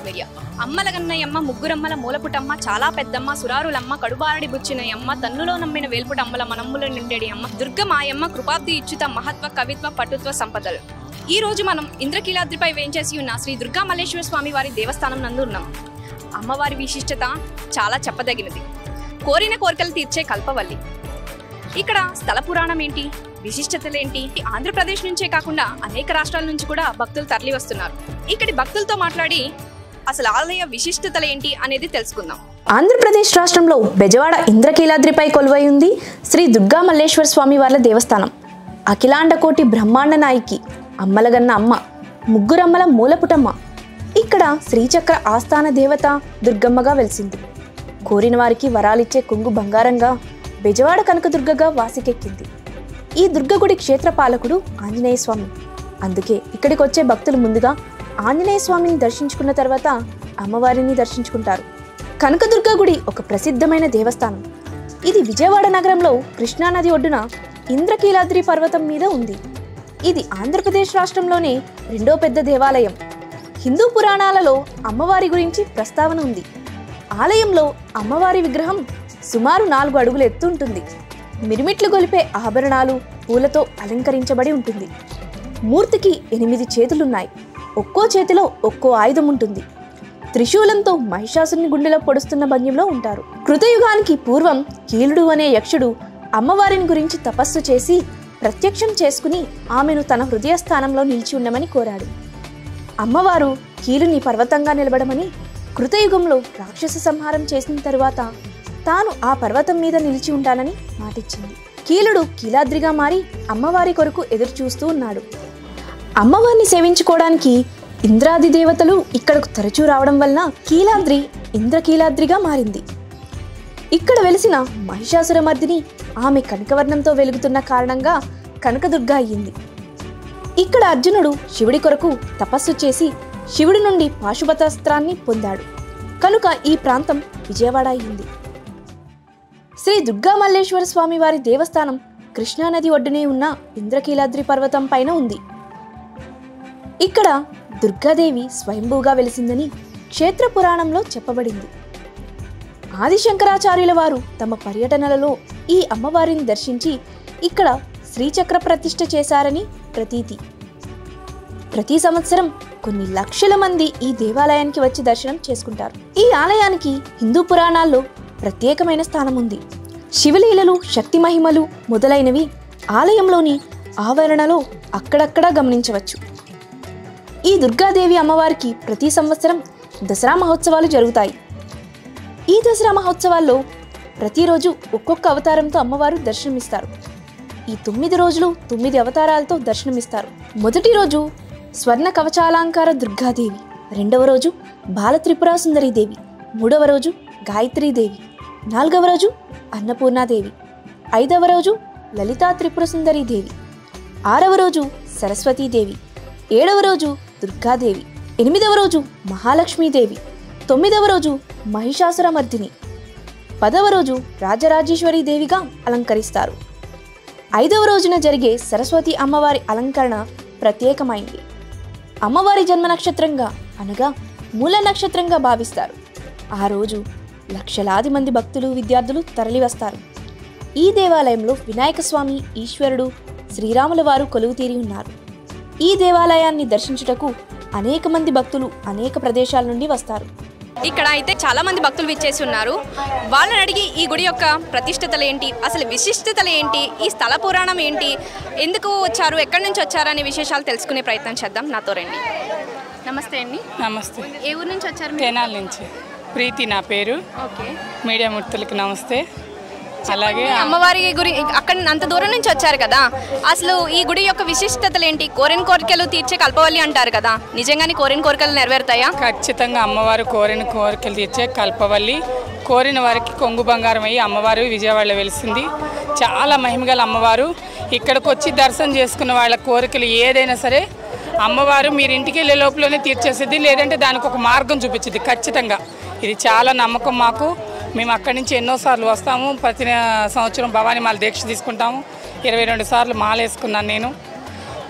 _ Media. అమ్మల గన్నయ్యమ్మ, ముగ్గురమ్మల మూలపుటమ్మ, చాలా పెద్దమ్మ, సురారులమ్మ, కడుబారడి బుచ్చినయమ్మ, తన్నులో నమ్మిన వేల్పుటమ్మల మనమ్ముల నిండేడి అమ్మ, దుర్గమాయమ్మ, కృపాబ్ది ఇచ్చుత మహత్వ కవిత్వ పటుత్వ సంపదలు. ఈ రోజు మనం ఇంద్రకీలాద్రిపై వేంచేసి ఉన్న శ్రీ దుర్గా మల్లేశ్వర స్వామి వారి దేవస్థానం నందు ఉన్నాం. అమ్మవారి విశిష్టత చాలా చెప్పదగినది. కోరిన కోరికలు తీర్చే కల్పవల్లి. ఇక్కడ స్థల పురాణం ఏంటి, విశిష్టతలేంటి, ఆంధ్రప్రదేశ్ నుంచే కాకుండా అనేక రాష్ట్రాల నుంచి కూడా భక్తులు తరలి వస్తున్నారు. ఇక్కడి భక్తులతో మాట్లాడి అసలు ఆలయ విశిష్టతలేంటి అనేది తెలుసుకుందాం. ఆంధ్రప్రదేశ్ రాష్ట్రంలో బెజవాడ ఇంద్రకీలాద్రిపై కొలువై ఉంది శ్రీ దుర్గా మల్లేశ్వర స్వామి వార్ల దేవస్థానం. అఖిలాండకోటి బ్రహ్మాండ నాయకి, అమ్మలగన్న అమ్మ, ముగ్గురమ్మల మూలపుటమ్మ. ఇక్కడ శ్రీచక్ర ఆస్థాన దేవత దుర్గమ్మగా వెలిసింది. కోరిన వారికి వరాలిచ్చే కొంగు బంగారంగా బెజవాడ కనకదుర్గగా వాసికెక్కింది. ఈ దుర్గగుడి క్షేత్రపాలకుడు ఆంజనేయ స్వామి. అందుకే ఇక్కడికి వచ్చే భక్తులు ముందుగా ఆంజనేయ స్వామిని దర్శించుకున్న తర్వాత అమ్మవారిని దర్శించుకుంటారు. కనకదుర్గ గుడి ఒక ప్రసిద్ధమైన దేవస్థానం. ఇది విజయవాడ నగరంలో కృష్ణానది ఒడ్డున ఇంద్రకీలాద్రి పర్వతం మీద ఉంది. ఇది ఆంధ్రప్రదేశ్ రాష్ట్రంలోనే రెండో పెద్ద దేవాలయం. హిందూ పురాణాలలో అమ్మవారి గురించి ప్రస్తావన ఉంది. ఆలయంలో అమ్మవారి విగ్రహం సుమారు 4 అడుగుల ఎత్తు ఉంటుంది. మిరిమిట్లు గొలిపే ఆభరణాలు పూలతో అలంకరించబడి ఉంటుంది. మూర్తికి 8 చేతులున్నాయి. ఒక్కో చేతిలో ఒక్కో ఆయుధం ఉంటుంది. త్రిశూలంతో మహిషాసుని గుండెలో పొడుస్తున్న భంగిలో ఉంటారు. కృతయుగానికి పూర్వం కీలుడు అనే యక్షుడు అమ్మవారిని గురించి తపస్సు చేసి ప్రత్యక్షం చేసుకుని ఆమెను తన హృదయ స్థానంలో నిలిచి ఉండమని కోరాడు. అమ్మవారు కీలుని పర్వతంగా నిలబడమని, కృతయుగంలో రాక్షస సంహారం చేసిన తరువాత తాను ఆ పర్వతం మీద నిలిచి ఉంటానని మాటిచ్చింది. కీలుడు కీలాద్రిగా మారి అమ్మవారి కొరకు ఎదురు చూస్తూ ఉన్నాడు. అమ్మవారిని సేవించుకోవడానికి ఇంద్రాది దేవతలు ఇక్కడకు తరచూ రావడం వలన కీలాద్రి ఇంద్రకీలాద్రిగా మారింది. ఇక్కడ వెలిసిన మహిషాసురమర్దిని ఆమె కనకవర్ణంతో వెలుగుతున్న కారణంగా కనకదుర్గ అయ్యింది. ఇక్కడ అర్జునుడు శివుడి కొరకు తపస్సు చేసి శివుడి నుండి పాశుపతాస్త్రాన్ని పొందాడు. కనుక ఈ ప్రాంతం విజయవాడ అయింది. శ్రీ దుర్గా మల్లేశ్వర స్వామి వారి దేవస్థానం కృష్ణానది ఒడ్డునే ఉన్న ఇంద్రకీలాద్రి పర్వతం పైన ఉంది. ఇక్కడ దుర్గాదేవి స్వయంభూగా వెలిసిందని క్షేత్ర పురాణంలో చెప్పబడింది. ఆదిశంకరాచార్యుల వారు తమ పర్యటనలలో ఈ అమ్మవారిని దర్శించి ఇక్కడ శ్రీచక్ర ప్రతిష్ఠ చేశారని ప్రతీతి. ప్రతి సంవత్సరం కొన్ని లక్షల మంది ఈ దేవాలయానికి వచ్చి దర్శనం చేసుకుంటారు. ఈ ఆలయానికి హిందూ పురాణాల్లో ప్రత్యేకమైన స్థానం ఉంది. శివలీలలు, శక్తి మహిమలు మొదలైనవి ఆలయంలోని ఆవరణలో అక్కడక్కడా గమనించవచ్చు. ఈ దుర్గాదేవి అమ్మవారికి ప్రతి సంవత్సరం దసరా మహోత్సవాలు జరుగుతాయి. ఈ దసరా మహోత్సవాల్లో ప్రతిరోజు ఒక్కొక్క అవతారంతో అమ్మవారు దర్శనమిస్తారు. ఈ 9 రోజులు 9 అవతారాలతో దర్శనమిస్తారు. మొదటి రోజు స్వర్ణ కవచాలంకార దుర్గాదేవి, రెండవ రోజు బాల త్రిపురా సుందరీదేవి, మూడవ రోజు గాయత్రీదేవి, 4వ రోజు అన్నపూర్ణాదేవి, 5వ రోజు లలితా త్రిపుర సుందరీదేవి, 6వ రోజు సరస్వతీదేవి, 7వ రోజు దుర్గాదేవి, 8వ రోజు మహాలక్ష్మీదేవి, 9వ రోజు మహిషాసురమర్దిని, 10వ రోజు రాజరాజేశ్వరి దేవిగా అలంకరిస్తారు. 5వ రోజున జరిగే సరస్వతి అమ్మవారి అలంకరణ ప్రత్యేకమైంది. అమ్మవారి జన్మ నక్షత్రంగా అనగా మూల నక్షత్రంగా భావిస్తారు. ఆ రోజు లక్షలాది మంది భక్తులు, విద్యార్థులు తరలి వస్తారు. ఈ దేవాలయంలో వినాయక స్వామి, ఈశ్వరుడు, శ్రీరాముల వారు కొలువు తీరి ఉన్నారు. ఈ దేవాలయాన్ని దర్శించుటకు అనేక మంది భక్తులు అనేక ప్రదేశాల నుండి వస్తారు. ఇక్కడ అయితే చాలా మంది భక్తులు విచ్చేసి ఉన్నారు. వాళ్ళని అడిగి ఈ గుడి యొక్క ప్రతిష్టతలు ఏంటి, అసలు విశిష్టతలు ఏంటి, ఈ స్థల పురాణం ఏంటి, ఎందుకు వచ్చారు, ఎక్కడి నుంచి వచ్చారు అనే విశేషాలు తెలుసుకునే ప్రయత్నం చేద్దాం. నాతో రండి. నమస్తే అండి. నమస్తే. ఏ ఊరు నుంచి వచ్చారు? తెనాల నుంచి. ప్రీతి నా పేరు. ఓకే. మీడియా మూర్తులకి నమస్తే. అలాగే అమ్మవారి గురి అక్కడ అంత దూరం నుంచి వచ్చారు కదా, అసలు ఈ గుడి యొక్క విశిష్టతలు ఏంటి? కోరిన కోరికలు తీర్చే కల్పవల్లి అంటారు కదా, నిజంగానే కోరిన కోరికలు నెరవేరుతాయా? ఖచ్చితంగా అమ్మవారు కోరిన కోరికలు తీర్చే కల్పవల్లి. కోరిన వారికి కొంగు బంగారం అయ్యి అమ్మవారు విజయవాడలో వెలిసింది. చాలా మహిమగల అమ్మవారు. ఇక్కడికి వచ్చి దర్శనం చేసుకున్న వాళ్ళ కోరికలు ఏదైనా సరే అమ్మవారు మీరు ఇంటికి వెళ్ళే లోపలనే తీర్చేసేది, లేదంటే దానికి ఒక మార్గం చూపించింది ఖచ్చితంగా. ఇది చాలా నమ్మకం మాకు. మేము అక్కడి నుంచి ఎన్నోసార్లు వస్తాము. ప్రతి సంవత్సరం భవానీ మాల దీక్ష తీసుకుంటాము. 22 సార్లు మాల వేసుకున్నాను నేను.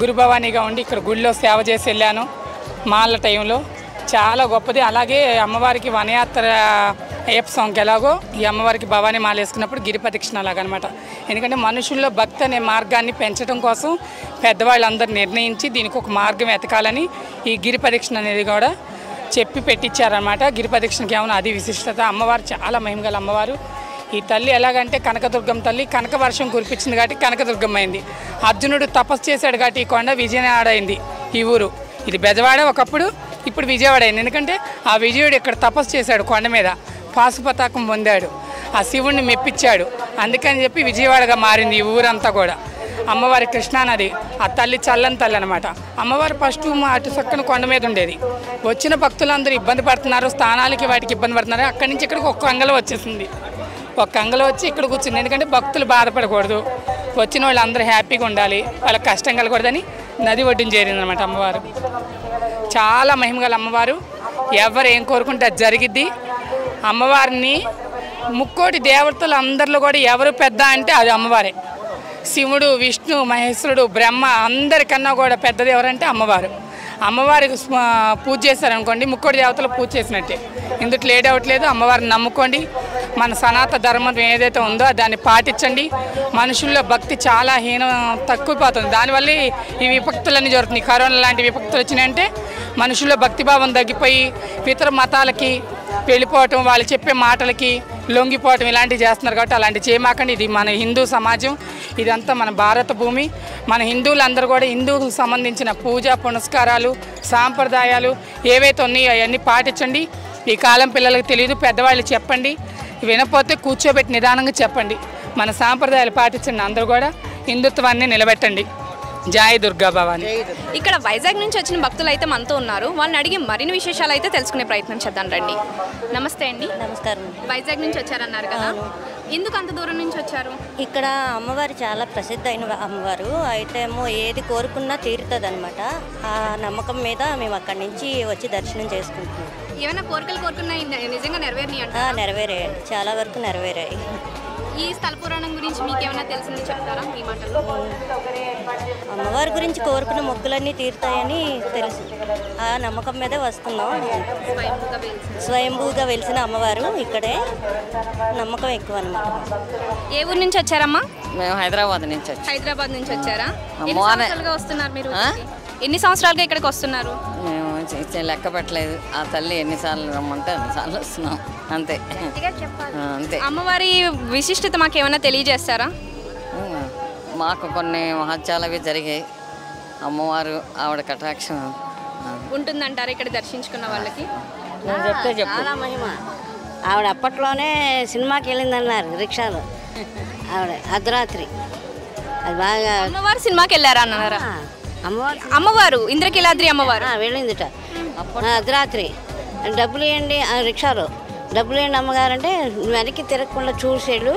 గురు భవానీగా ఉండి ఇక్కడ గుడిలో సేవ చేసి వెళ్ళాను మాల టైంలో. చాలా గొప్పది. అలాగే అమ్మవారికి వనయాత్ర అయ్యప్ప స్వామికి ఎలాగో ఈ అమ్మవారికి భవానీ మాల వేసుకున్నప్పుడు గిరి ప్రదక్షిణ అలాగనమాట. ఎందుకంటే మనుషుల్లో భక్తి అనే మార్గాన్ని పెంచడం కోసం పెద్దవాళ్ళందరూ నిర్ణయించి దీనికి ఒక మార్గం ఎతకాలని ఈ గిరి ప్రదక్షిణ అనేది కూడా చెప్పి పెట్టించారనమాట. గిరి ప్రదక్షిణకి ఏమైనా అది విశిష్టత. అమ్మవారు చాలా మహిమగల అమ్మవారు. ఈ తల్లి ఎలాగంటే కనకదుర్గం తల్లి, కనక వర్షం కురిపించింది కాబట్టి కనకదుర్గం అయింది. అర్జునుడు తపస్సు చేశాడు కాబట్టి ఈ కొండ విజయవాడ అయింది. ఈ ఊరు ఇది బెజవాడ ఒకప్పుడు, ఇప్పుడు విజయవాడ అయింది. ఎందుకంటే ఆ విజయుడు ఇక్కడ తపస్సు చేశాడు, కొండ మీద పాశుపతాకం పొందాడు, ఆ శివుణ్ణి మెప్పించాడు. అందుకని చెప్పి విజయవాడగా మారింది ఈ ఊరంతా కూడా. అమ్మవారి కృష్ణానది, ఆ తల్లి చల్లని తల్లి అనమాట. అమ్మవారు ఫస్ట్ అటు పక్కన కొండ మీద ఉండేది. వచ్చిన భక్తులందరూ ఇబ్బంది పడుతున్నారు, స్థానాలకి వాటికి ఇబ్బంది పడుతున్నారు. అక్కడి నుంచి ఇక్కడికి ఒక్క అంగలో వచ్చేసింది. ఒక్క అంగలో వచ్చి ఇక్కడ కూర్చుంది. ఎందుకంటే భక్తులు బాధపడకూడదు, వచ్చిన వాళ్ళు అందరూ హ్యాపీగా ఉండాలి, వాళ్ళకి కష్టం కలగకూడదని నది ఒడ్డున చేరిందనమాట అమ్మవారు. చాలా మహిమగల అమ్మవారు. ఎవరు ఏం కోరుకుంటే అది జరిగిద్ది. అమ్మవారిని ముక్కోటి దేవతలు అందరిలో కూడా ఎవరు పెద్ద అంటే అది అమ్మవారే. శివుడు, విష్ణు, మహేశ్వరుడు, బ్రహ్మ అందరికన్నా కూడా పెద్దది ఎవరంటే అమ్మవారు. అమ్మవారికి పూజ చేశారనుకోండి, ముక్కోటి దేవతలు పూజ చేసినట్టే. ఇందుట్లో ఏ డౌట్ లేదు. అమ్మవారిని నమ్ముకోండి. మన సనాతన ధర్మం ఏదైతే ఉందో దాన్ని పాటించండి. మనుషుల్లో భక్తి చాలా తక్కువైపోతుంది. దానివల్ల ఈ విపక్తులన్నీ జరుగుతున్నాయి. కరోనా లాంటి విపక్తులు వచ్చినాయంటే మనుషుల్లో భక్తిభావం తగ్గిపోయి ఇతర మతాలకి వెళ్ళిపోవటం, వాళ్ళు చెప్పే మాటలకి లొంగిపోవటం ఇలాంటివి చేస్తున్నారు. కాబట్టి అలాంటివి చేయమాకండి. ఇది మన హిందూ సమాజం, ఇదంతా మన భారత భూమి. మన హిందువులందరూ కూడా హిందువులకు సంబంధించిన పూజ పునస్కారాలు సాంప్రదాయాలు ఏవైతే ఉన్నాయో అవన్నీ పాటించండి. ఈ కాలం పిల్లలకు తెలియదు, పెద్దవాళ్ళు చెప్పండి. వినపోతే కూర్చోబెట్టి నిదానంగా చెప్పండి. మన సాంప్రదాయాలు పాటించండి. అందరూ కూడా హిందుత్వాన్ని నిలబెట్టండి. జై దుర్గా భవాని. ఇక్కడ వైజాగ్ నుంచి వచ్చిన భక్తులు అయితే మనతో ఉన్నారు. వాళ్ళని అడిగి మరిన్ని విశేషాలు అయితే తెలుసుకునే ప్రయత్నం చేద్దాం రండి. నమస్తే అండి. నమస్కారం. వైజాగ్ నుంచి వచ్చారన్నారు కదా, ఎందుకు అంత దూరం నుంచి వచ్చారు? ఇక్కడ అమ్మవారు చాలా ప్రసిద్ధ అయిన అమ్మవారు. అయితే ఏది కోరుకున్నా తీరుతుంది అనమాట. ఆ నమ్మకం మీద మేము అక్కడి నుంచి వచ్చి దర్శనం చేసుకుంటున్నాం. ఏమైనా కోరికలు కోరుకున్నాయి నిజంగా నెరవేరినాయి అంటే? నెరవేరాయి, చాలా వరకు నెరవేరాయి. ఈ స్థల పురాణం గురించి మీకు ఏమైనా తెలిసింది చెప్తారా మీ మాటల్లో? అమ్మవారి గురించి కోరుకున్న మొక్కులన్నీ తీరుతాయని తెలుసు. ఆ నమ్మకం మీదే వస్తున్నాం. స్వయంభూగా వెలిసిన అమ్మవారు ఇక్కడే. నమ్మకం ఎక్కువ అనమాట. ఏ ఊరు నుంచి వచ్చారమ్మా? మేము హైదరాబాద్ నుంచి వచ్చాం. హైదరాబాద్ నుంచి వచ్చారా? ఎన్ని సంవత్సరాలుగా వస్తున్నారు మీరు? ఎన్ని సంవత్సరాలుగా ఇక్కడికి వస్తున్నారు? మేము లెక్క పెట్టలేదు. ఆ తల్లి ఎన్నిసార్లు రమ్మంటే అన్నిసార్లు వస్తున్నాం, అంతే అంతే. అమ్మవారి విశిష్టత మాకు ఏమైనా తెలియజేస్తారా? మాకు కొన్ని మహత్యాలు అవి జరిగాయి. అమ్మవారు ఆవిడ కటాక్షం ఉంటుందంటారా ఇక్కడ దర్శించుకున్న వాళ్ళకి? చాలా మహిమ. ఆవిడ అప్పట్లోనే సినిమాకి వెళ్ళిందన్నారు రిక్షాలో. ఆవిడ అర్ధరాత్రి అది బాగా. అమ్మవారు సినిమాకి వెళ్ళారా అన్నారా? అమ్మవారు ఇంద్రకీలాద్రి అమ్మవారు వెళ్ళిందిట అర్ధరాత్రి. డబ్బులు ఇవ్వండి రిక్షాలో, డబ్బులు ఇవ్వండి అమ్మగారు అంటే నువ్వు వెనక్కి తిరగకుండా చూసేళ్ళు,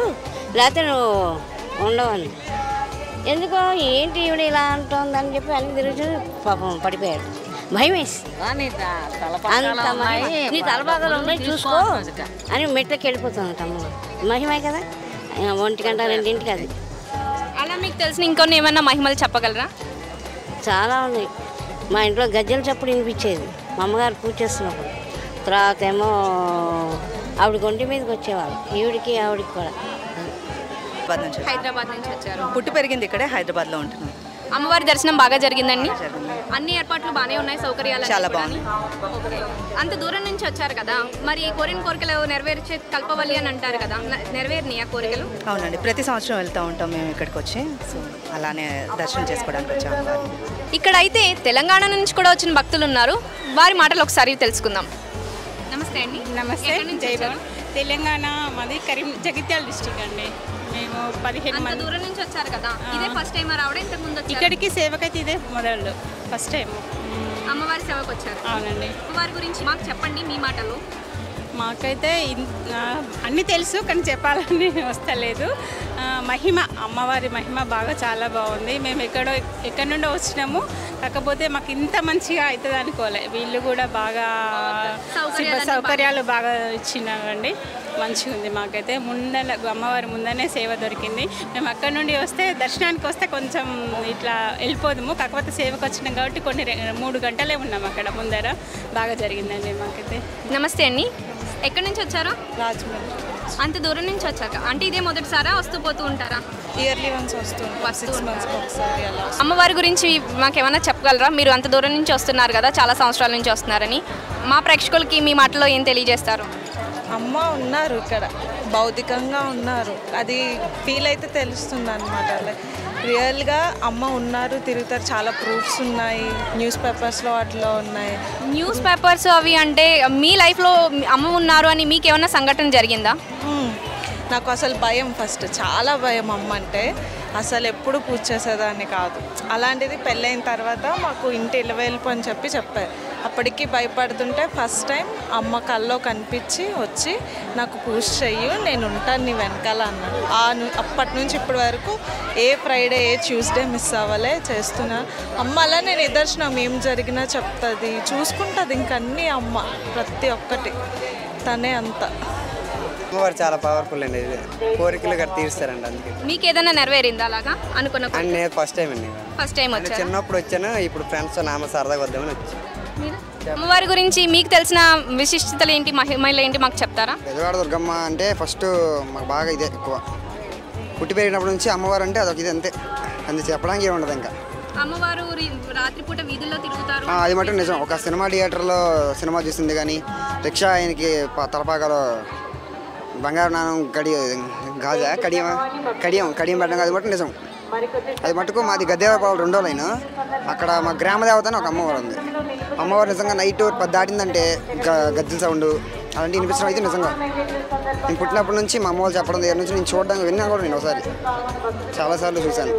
లేకపోతే నువ్వు ఉండవని. ఎందుకో ఏంటి ఈవిడ ఇలా అంటుందని చెప్పి వెనక్కి తిరిగి పాపం పడిపోయాడు. భయం వేసి నీ తలబాధలు ఉన్నాయి చూసుకో అని మెట్లకి వెళ్ళిపోతుంది అమ్మగారు. మహిమే కదా, 1 గంట 2ంటికి అది. అలా మీకు తెలిసిన ఇంకొన్ని ఏమన్నా మహిమలు చెప్పగలరా? చాలా ఉన్నాయి. మా ఇంట్లో గజ్జల చప్పుడు వినిపించేది మా అమ్మగారు పూజ చేస్తున్నప్పుడు. తర్వాత ఏమో ఆవిడ ఒంటి మీదకి వచ్చేవాళ్ళు, ఈవిడికి ఆవిడికి కూడా. హైదరాబాద్ నుంచి వచ్చారు. పుట్టి పెరిగింది ఇక్కడే, హైదరాబాద్లో ఉంటున్నాం. అమ్మవారి దర్శనం బాగా జరిగిందండి? అన్ని ఏర్పాట్లు బాగానే ఉన్నాయి, సౌకర్యాలు చాలా బాగుంది. అంత దూరం నుంచి వచ్చారు కదా, మరి కోరిన కోరికలు నెరవేర్చే కల్పవల్లి అని అంటారు కదా, నెరవేరినాయి ఆ కోరికలు? అవునండి, ప్రతి సంవత్సరం వెళ్తూ ఉంటాం మేము ఇక్కడికి వచ్చి. సో అలానే దర్శనం చేసుకోవడానికి వచ్చాము. ఇక్కడ అయితే తెలంగాణ నుంచి కూడా వచ్చిన భక్తులు ఉన్నారు. వారి మాటలు ఒకసారి తెలుసుకుందాం. నమస్తే అండి. నమస్తే. తెలంగాణ మాది జగిత్యాల డిస్ట్రిక్ట్ అండి. మేము 15 మంది దూరం నుంచి వచ్చారు కదా, ఇదే ఫస్ట్ టైం రావడం? ఇంతకు ముందు ఇక్కడికి సేవకైతే ఇదే మొదలు ఫస్ట్ టైం అమ్మవారి సేవకు వచ్చారు. అవునండి. అమ్మవారి గురించి మాకు చెప్పండి మీ మాటలు. మాకైతే అన్నీ తెలుసు కానీ చెప్పాలని వస్తలేదు. మహిమ, అమ్మవారి మహిమ బాగా చాలా బాగుంది. మేము ఎక్కడి నుండో వచ్చినాము, కాకపోతే మాకు ఇంత మంచిగా అవుతుంది అనుకోలే. వీళ్ళు కూడా బాగా సౌకర్యాలు బాగా ఇచ్చినారండి. మంచిగా ఉంది. మాకైతే అమ్మవారి ముందనే సేవ దొరికింది. మేము అక్కడ నుండి వస్తే దర్శనానికి వస్తే కొంచెం ఇట్లా వెళ్ళిపోదుము, కాకపోతే సేవకు వచ్చినాం కాబట్టి 3 గంటలే ఉన్నాం అక్కడ ముందర. బాగా జరిగిందండి మాకైతే. నమస్తే అండి, ఎక్కడి నుంచి వచ్చారు? రాజమండ్రి. అంత దూరం నుంచి వచ్చాక అంటే ఇదే మొదటిసారా వస్తూ పోతూ ఉంటారా? ఇయర్లీ వన్స్ వస్తుంది, 6 months ఒకసారి అలా. అమ్మవారి గురించి మాకేమైనా చెప్పగలరా? మీరు అంత దూరం నుంచి వస్తున్నారు కదా, చాలా సంవత్సరాల నుంచి వస్తున్నారని. మా ప్రేక్షకులకి మీ మాటలో ఏం తెలియజేస్తారు? అమ్మ ఉన్నారు ఇక్కడ, భౌతికంగా ఉన్నారు, అది ఫీల్ అయితే తెలుస్తుంది అనమాట. రియల్గా అమ్మ ఉన్నారు, తిరుగుతారు, చాలా ప్రూఫ్స్ ఉన్నాయి, న్యూస్ పేపర్స్లో వాటిలో ఉన్నాయి. న్యూస్ పేపర్స్ అవి అంటే మీ లైఫ్లో అమ్మ ఉన్నారు అని మీకు ఏమైనా సంఘటన జరిగిందా? నాకు అసలు భయం, ఫస్ట్ చాలా భయం అమ్మ అంటే. అసలు ఎప్పుడు పూజ చేసేదాన్ని కాదు. అలాంటిది పెళ్ళైన తర్వాత మాకు ఇంటి ఇలవేల్పు అని చెప్పారు. అప్పటికి భయపడుతుంటే ఫస్ట్ టైం అమ్మ కల్లో కనిపించి వచ్చి నాకు పూజ చెయ్యు, నేను ఉంటాను నీ వెనకాల అన్నాడు. అప్పటి నుంచి ఇప్పటి వరకు ఏ ఫ్రైడే ఏ ట్యూస్డే మిస్ అవ్వలే, చేస్తున్నా. అమ్మ అలా నేను నిదర్శనం, ఏం జరిగినా చెప్తుంది, చూసుకుంటుంది. ఇంకన్నీ అమ్మ ప్రతి ఒక్కటి తనే అంతా. అమ్మవారు చాలా పవర్ఫుల్ అండి, కోరికలు గట్రా తీరుస్తారండి. అందుకే మీకు ఏదైనా నెరవేరిందా అలాగా అనుకున్న? అండ్ నేను ఫస్ట్ టైం అండి, ఫస్ట్ టైం వచ్చాను. చిన్నప్పుడు వచ్చాను, ఇప్పుడు ఫ్రెండ్స్తో నామ సరదాగా వద్దామని వచ్చాను. అమ్మవారి గురించి మీకు తెలిసిన విశిష్టతలు ఏంటి, మహిమలు ఏంటి మాకు చెప్తారా? బెజవాడ దుర్గమ్మ అంటే ఫస్ట్ మాకు బాగా ఇదే ఎక్కువ, పుట్టి పెరిగినప్పటి నుంచి అమ్మవారు అంటే అదొక ఇది అంతే, అది చెప్పడానికి ఏమి ఉండదు. ఇంకా అమ్మవారు రాత్రిపూట వీధుల్లో తిరుగుతారు, అది మటు నిజం. ఒక సినిమా థియేటర్లో సినిమా చూసింది కానీ, రిక్షా ఆయనకి తలపాకలో బంగారు నాణం గాజా కడియం పెట్టడం, అది మటు నిజం. అది మటుకు మాది గద్దేవాపాలు 2వ లైన్, అక్కడ మా గ్రామ దేవత అని ఒక అమ్మవారు ఉంది. అమ్మవారు నిజంగా నైట్ 10 దాటిందంటే గద్దెల సౌండ్ అలాంటి వినిపించడం అయితే నిజంగా నేను పుట్టినప్పటి నుంచి మా అమ్మ వాళ్ళు చెప్పడం దగ్గర నుంచి నేను చూడడం విన్నా కూడా నేను ఒకసారి చాలాసార్లు చూశాను.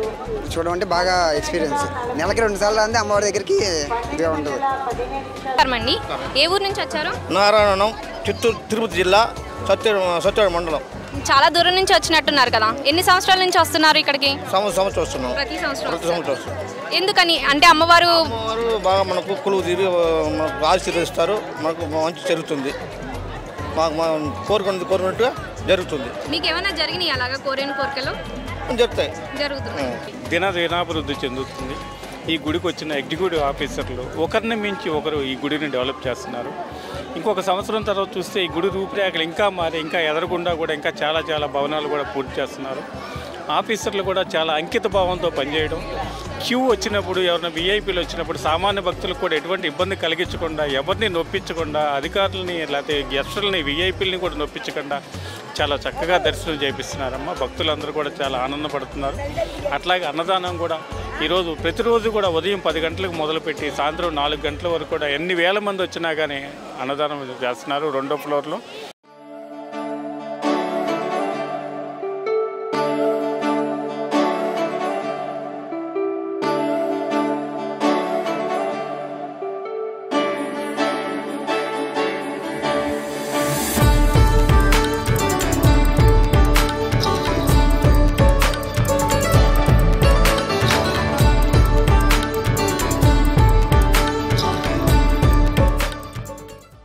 చూడడం అంటే బాగా ఎక్స్పీరియన్స్. నెలకి 2 సార్లు అంతే అమ్మవారి దగ్గరికి ఇదిగా ఉంటుంది. అండి, ఏ ఊరు నుంచి వచ్చారు? నారాయణం, చిత్తూరు, తిరుపతి జిల్లా, సత్యవాడ మండలం. చాలా దూరం నుంచి వచ్చినట్టున్నారు కదా, ఎన్ని సంవత్సరాల నుంచి వస్తున్నారు ఇక్కడికి? సంవత్సరం వస్తున్నాం. ప్రతి సంవత్సరం వస్తున్నాం. ఎందుకని అంటే అమ్మవారు బాగా మనకు కొలువు తీరి మనకు ఆశీర్వదిస్తారు, మనకు మంచి జరుగుతుంది, మాకు కోరుకున్నట్టుగా జరుగుతుంది. మీకు ఏమైనా జరిగినాయి అలాగా కోరిన కోరికలు? జరుగుతున్నాయి. దినాభివృద్ధి చెందుతుంది. ఈ గుడికి వచ్చిన ఎగ్జిక్యూటివ్ ఆఫీసర్లు ఒకరిని మించి ఒకరు ఈ గుడిని డెవలప్ చేస్తున్నారు. ఇంకొక సంవత్సరం తర్వాత చూస్తే ఈ గుడి రూపురేఖలు ఇంకా మారి, ఇంకా ఎదరకుండా కూడా ఇంకా చాలా భవనాలు కూడా పూర్తి చేస్తున్నారు. ఆఫీసర్లు కూడా చాలా అంకిత భావంతో పనిచేయడం, క్యూ వచ్చినప్పుడు ఎవరైనా విఐపీలు వచ్చినప్పుడు సామాన్య భక్తులకు కూడా ఎటువంటి ఇబ్బంది కలిగించకుండా, ఎవరిని నొప్పించకుండా, అధికారులని లేకపోతే గెస్టులని విఐపీలని కూడా నొప్పించకుండా చాలా చక్కగా దర్శనం చేపిస్తున్నారమ్మ. భక్తులందరూ కూడా చాలా ఆనందపడుతున్నారు. అట్లాగే అన్నదానం కూడా ఈరోజు ప్రతిరోజు కూడా ఉదయం 10 గంటలకు మొదలుపెట్టి సాయంత్రం 4 గంటల వరకు కూడా ఎన్ని వేల మంది వచ్చినా కానీ అన్నదానం చేస్తున్నారు 2వ ఫ్లోర్లో.